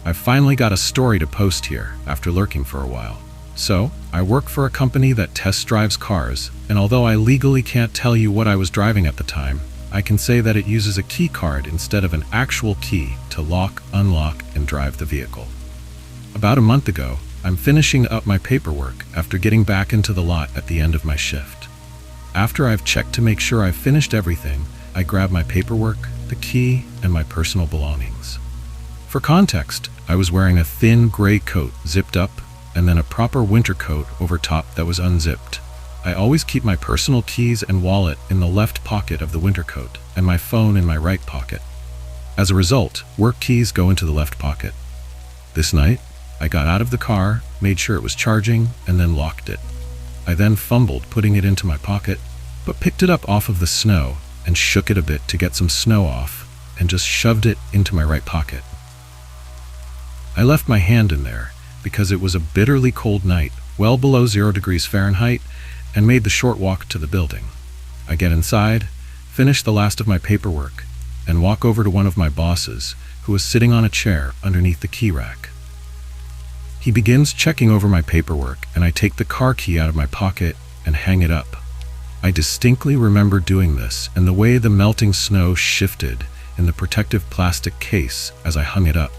I finally got a story to post here after lurking for a while. So, I work for a company that test drives cars, and although I legally can't tell you what I was driving at the time, I can say that it uses a key card instead of an actual key to lock, unlock, and drive the vehicle. About a month ago, I'm finishing up my paperwork after getting back into the lot at the end of my shift. After I've checked to make sure I've finished everything, I grab my paperwork, the key, and my personal belongings. For context, I was wearing a thin gray coat zipped up and then a proper winter coat over top that was unzipped. I always keep my personal keys and wallet in the left pocket of the winter coat and my phone in my right pocket. As a result, work keys go into the left pocket. This night, I got out of the car, made sure it was charging, and then locked it. I then fumbled putting it into my pocket, but picked it up off of the snow and shook it a bit to get some snow off and just shoved it into my right pocket. I left my hand in there because it was a bitterly cold night, well below 0 degrees Fahrenheit, and made the short walk to the building. I get inside, finish the last of my paperwork, and walk over to one of my bosses, who was sitting on a chair underneath the key rack. He begins checking over my paperwork, and I take the car key out of my pocket and hang it up. I distinctly remember doing this and the way the melting snow shifted in the protective plastic case as I hung it up.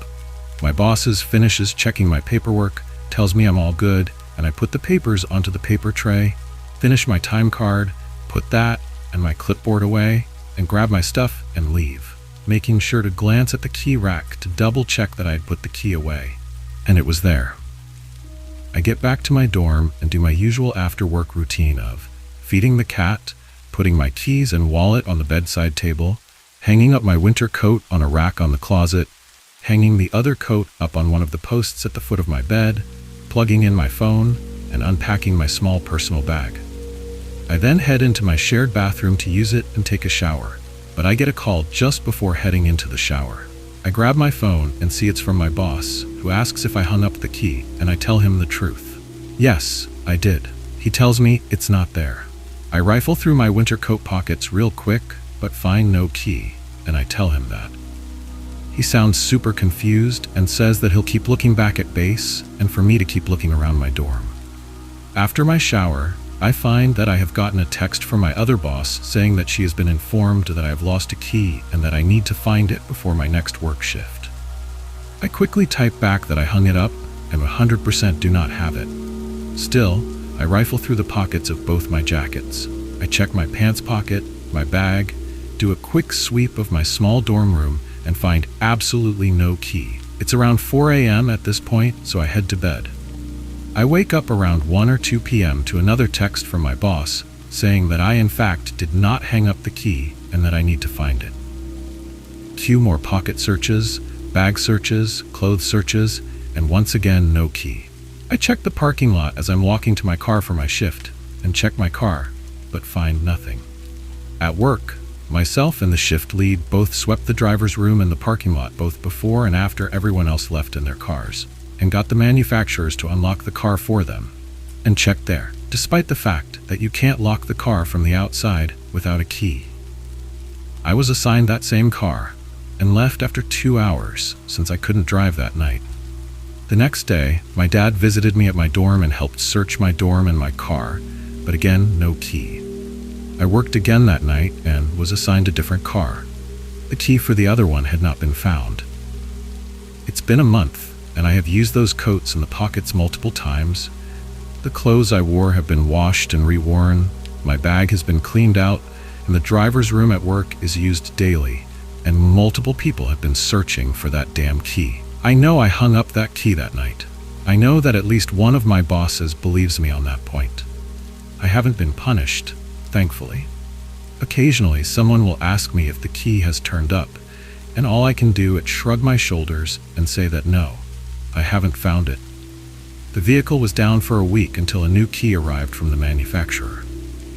My bosses finishes checking my paperwork, tells me I'm all good, and I put the papers onto the paper tray, finish my time card, put that and my clipboard away, and grab my stuff and leave, making sure to glance at the key rack to double check that I had put the key away. And it was there. I get back to my dorm and do my usual after-work routine of feeding the cat, putting my keys and wallet on the bedside table, hanging up my winter coat on a rack on the closet, hanging the other coat up on one of the posts at the foot of my bed, plugging in my phone, and unpacking my small personal bag. I then head into my shared bathroom to use it and take a shower, but I get a call just before heading into the shower. I grab my phone and see it's from my boss, who asks if I hung up the key, and I tell him the truth. Yes, I did. He tells me it's not there. I rifle through my winter coat pockets real quick, but find no key, and I tell him that. He sounds super confused and says that he'll keep looking back at base and for me to keep looking around my dorm. After my shower, I find that I have gotten a text from my other boss saying that she has been informed that I have lost a key and that I need to find it before my next work shift. I quickly type back that I hung it up and 100% do not have it. Still, I rifle through the pockets of both my jackets. I check my pants pocket, my bag, do a quick sweep of my small dorm room, and find absolutely no key. It's around 4 a.m. at this point, so I head to bed. I wake up around 1 or 2 p.m. to another text from my boss saying that I in fact did not hang up the key and that I need to find it. Cue more pocket searches, bag searches, clothes searches, and once again no key. I check the parking lot as I'm walking to my car for my shift and check my car, but find nothing. At work, myself and the shift lead both swept the driver's room and the parking lot both before and after everyone else left in their cars, and got the manufacturers to unlock the car for them, and checked there, despite the fact that you can't lock the car from the outside without a key. I was assigned that same car, and left after 2 hours since I couldn't drive that night. The next day, my dad visited me at my dorm and helped search my dorm and my car, but again, no key. I worked again that night and was assigned a different car. The key for the other one had not been found. It's been a month, and I have used those coats in the pockets multiple times. The clothes I wore have been washed and reworn, my bag has been cleaned out, and the driver's room at work is used daily, and multiple people have been searching for that damn key. I know I hung up that key that night. I know that at least one of my bosses believes me on that point. I haven't been punished, thankfully. Occasionally, someone will ask me if the key has turned up, and all I can do is shrug my shoulders and say that no, I haven't found it. The vehicle was down for a week until a new key arrived from the manufacturer.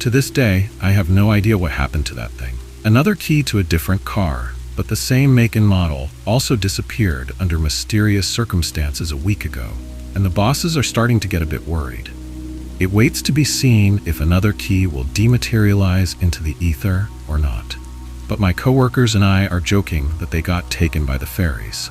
To this day, I have no idea what happened to that thing. Another key to a different car, but the same make and model, also disappeared under mysterious circumstances a week ago, and the bosses are starting to get a bit worried. It waits to be seen if another key will dematerialize into the ether or not. But my coworkers and I are joking that they got taken by the fairies.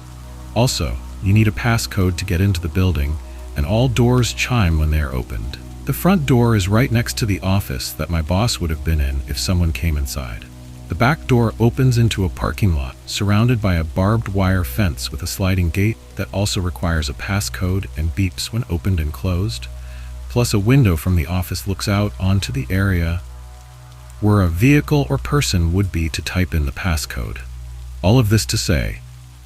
Also, you need a passcode to get into the building, and all doors chime when they are opened. The front door is right next to the office that my boss would have been in if someone came inside. The back door opens into a parking lot surrounded by a barbed wire fence with a sliding gate that also requires a passcode and beeps when opened and closed. Plus a window from the office looks out onto the area where a vehicle or person would be to type in the passcode. All of this to say,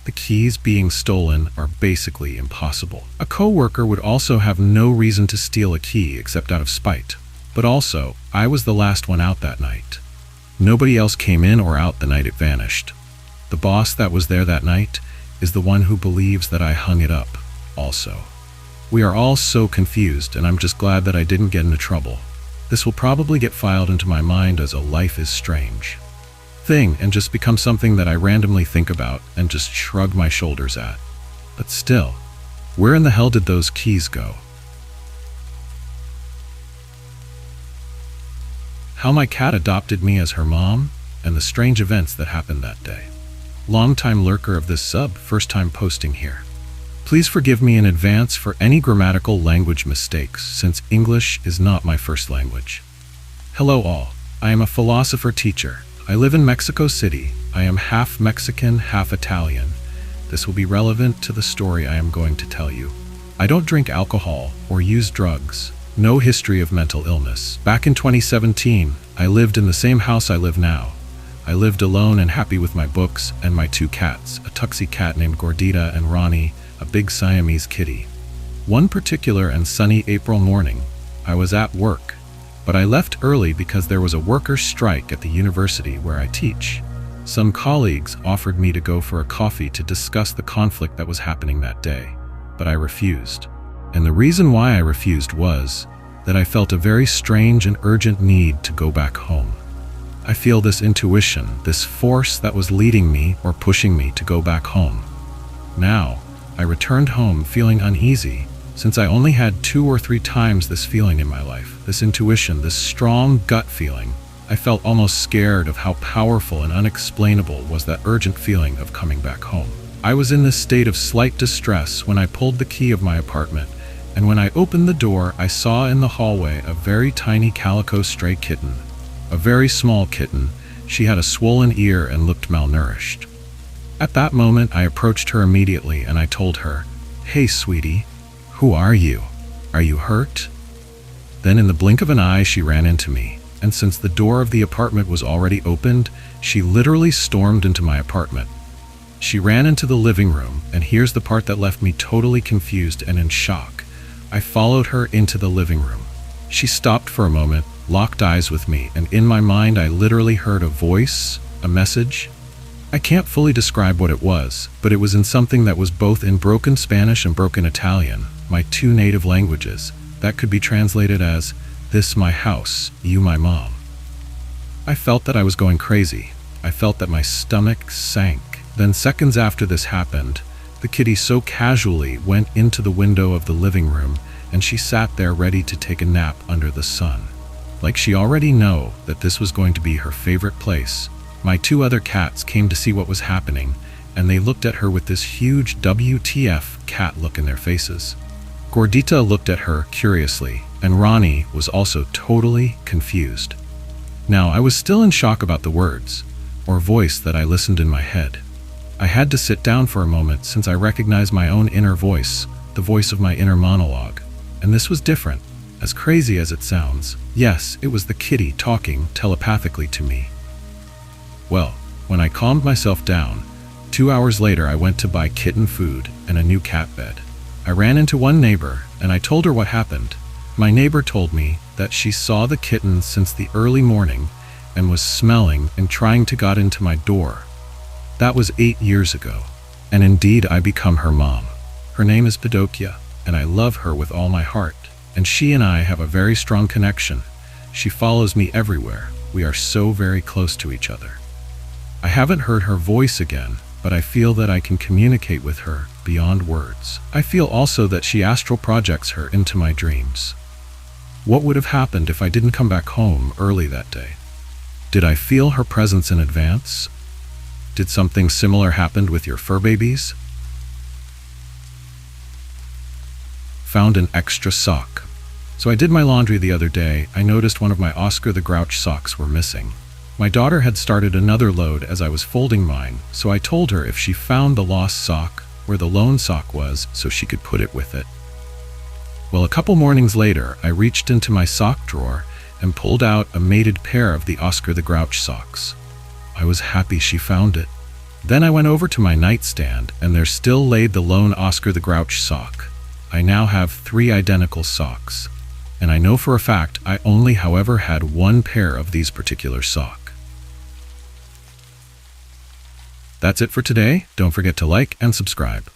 the keys being stolen are basically impossible. A coworker would also have no reason to steal a key except out of spite. But also, I was the last one out that night. Nobody else came in or out the night it vanished. The boss that was there that night is the one who believes that I hung it up, also. We are all so confused, and I'm just glad that I didn't get into trouble. This will probably get filed into my mind as a life is strange thing and just become something that I randomly think about and just shrug my shoulders at. But still, where in the hell did those keys go? How my cat adopted me as her mom, and the strange events that happened that day. Long-time lurker of this sub, first time posting here. Please forgive me in advance for any grammatical language mistakes, since English is not my first language. Hello all, I am a philosopher teacher. I live in Mexico City. I am half Mexican, half Italian. This will be relevant to the story I am going to tell you. I don't drink alcohol or use drugs. No history of mental illness. Back in 2017, I lived in the same house I live now. I lived alone and happy with my books and my 2 cats, a tuxie cat named Gordita and Ronnie, a big Siamese kitty. One particular and sunny April morning, I was at work, but I left early because there was a workers' strike at the university where I teach. Some colleagues offered me to go for a coffee to discuss the conflict that was happening that day, but I refused. And the reason why I refused was that I felt a very strange and urgent need to go back home. I feel this intuition, this force that was leading me or pushing me to go back home. Now, I returned home feeling uneasy, since I only had 2 or 3 times this feeling in my life, this intuition, this strong gut feeling. I felt almost scared of how powerful and unexplainable was that urgent feeling of coming back home. I was in this state of slight distress when I pulled the key of my apartment, and when I opened the door, I saw in the hallway a very tiny calico stray kitten. A very small kitten. She had a swollen ear and looked malnourished. At that moment, I approached her immediately and I told her, "Hey, sweetie, who are you? Are you hurt?" Then in the blink of an eye, she ran into me, and since the door of the apartment was already opened, she literally stormed into my apartment. She ran into the living room, and here's the part that left me totally confused and in shock. I followed her into the living room. She stopped for a moment, locked eyes with me, and in my mind I literally heard a voice, a message. I can't fully describe what it was, but it was in something that was both in broken Spanish and broken Italian, my two native languages, that could be translated as, "This my house, you my mom." I felt that I was going crazy. I felt that my stomach sank. Then seconds after this happened, the kitty so casually went into the window of the living room, and she sat there ready to take a nap under the sun. Like she already knew that this was going to be her favorite place. My two other cats came to see what was happening, and they looked at her with this huge WTF cat look in their faces. Gordita looked at her curiously, and Ronnie was also totally confused. Now, I was still in shock about the words, or voice that I listened in my head. I had to sit down for a moment since I recognized my own inner voice, the voice of my inner monologue. And this was different, as crazy as it sounds. Yes, it was the kitty talking telepathically to me. Well, when I calmed myself down, 2 hours later I went to buy kitten food and a new cat bed. I ran into one neighbor and I told her what happened. My neighbor told me that she saw the kitten since the early morning and was smelling and trying to get into my door. That was 8 years ago, and indeed I become her mom. Her name is Padokia, and I love her with all my heart, and she and I have a very strong connection. She follows me everywhere. We are so very close to each other. I haven't heard her voice again, but I feel that I can communicate with her beyond words. I feel also that she astral projects her into my dreams. What would have happened if I didn't come back home early that day? Did I feel her presence in advance? Did something similar happen with your fur babies? Found an extra sock. So I did my laundry the other day. I noticed one of my Oscar the Grouch socks were missing. My daughter had started another load as I was folding mine, so I told her if she found the lost sock where the lone sock was so she could put it with it. Well, a couple mornings later, I reached into my sock drawer and pulled out a mated pair of the Oscar the Grouch socks. I was happy she found it. Then I went over to my nightstand and there still laid the lone Oscar the Grouch sock. I now have 3 identical socks. And I know for a fact I only, however, had 1 pair of these particular socks. That's it for today. Don't forget to like and subscribe.